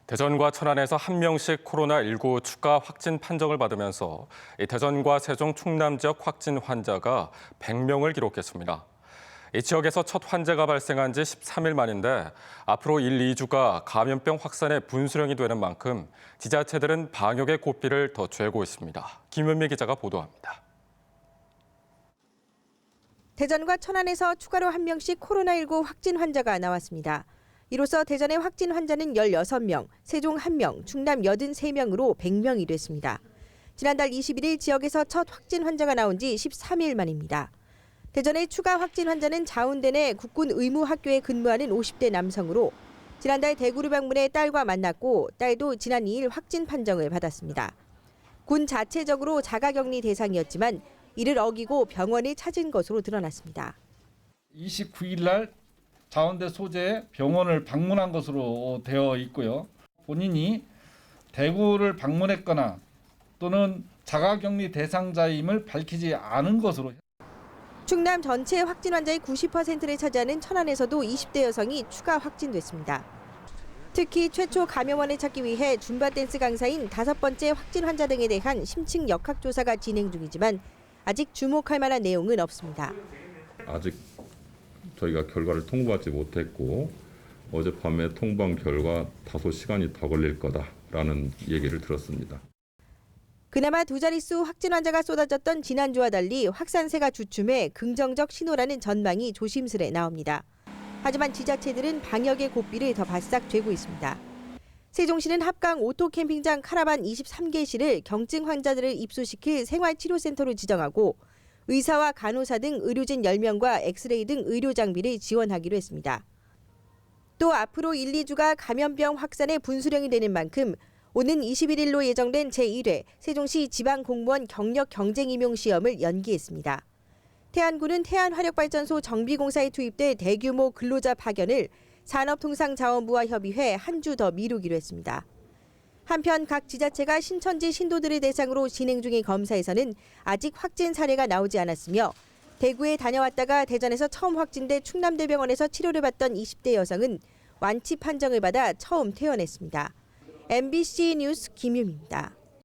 대전과 천안에서 한 명씩 코로나19 추가 확진 판정을 받으면서 대전과 세종, 충남 지역 확진 환자가 100명을 기록했습니다. 이 지역에서 첫 환자가 발생한 지 13일 만인데 앞으로 1, 2주가 감염병 확산의 분수령이 되는 만큼 지자체들은 방역의 고삐를 더 쬐고 있습니다. 김은미 기자가 보도합니다. 대전과 천안에서 추가로 한 명씩 코로나19 확진 환자가 나왔습니다. 이로써 대전의 확진 환자는 16명, 세종 1명, 충남 83명으로 100명이 됐습니다. 지난달 21일 지역에서 첫 확진 환자가 나온 지 13일 만입니다. 대전의 추가 확진 환자는 자운대 내 국군 의무학교에 근무하는 50대 남성으로 지난달 대구를 방문해 딸과 만났고 딸도 지난 2일 확진 판정을 받았습니다. 군 자체적으로 자가격리 대상이었지만 이를 어기고 병원을 찾은 것으로 드러났습니다. 29일 날 자운대 소재의 병원을 방문한 것으로 되어 있고요. 본인이 대구를 방문했거나 또는 자가격리 대상자임을 밝히지 않은 것으로. 충남 전체 확진 환자의 90%를 차지하는 천안에서도 20대 여성이 추가 확진됐습니다. 특히 최초 감염원을 찾기 위해 줌바 댄스 강사인 5번째 확진 환자 등에 대한 심층 역학조사가 진행 중이지만 아직 주목할 만한 내용은 없습니다. 아직 저희가 결과를 통보하지 못했고 어젯밤에 통보한 결과 다소 시간이 더 걸릴 거다라는 얘기를 들었습니다. 그나마 두 자릿수 확진 환자가 쏟아졌던 지난주와 달리 확산세가 주춤해 긍정적 신호라는 전망이 조심스레 나옵니다. 하지만 지자체들은 방역의 고삐를 더 바싹 쬐고 있습니다. 세종시는 합강 오토캠핑장 카라반 23개시를 경증 환자들을 입소시킬 생활치료센터로 지정하고 의사와 간호사 등 의료진 10명과 엑스레이 등 의료 장비를 지원하기로 했습니다. 또 앞으로 1, 2주가 감염병 확산의 분수령이 되는 만큼 오는 21일로 예정된 제1회 세종시 지방공무원 경력 경쟁 임용 시험을 연기했습니다. 태안군은 태안화력발전소 정비공사에 투입될 대규모 근로자 파견을 산업통상자원부와 협의해 한 주 더 미루기로 했습니다. 한편 각 지자체가 신천지 신도들을 대상으로 진행 중인 검사에서는 아직 확진 사례가 나오지 않았으며 대구에 다녀왔다가 대전에서 처음 확진돼 충남대병원에서 치료를 받던 20대 여성은 완치 판정을 받아 처음 퇴원했습니다. MBC 뉴스 김유미입니다.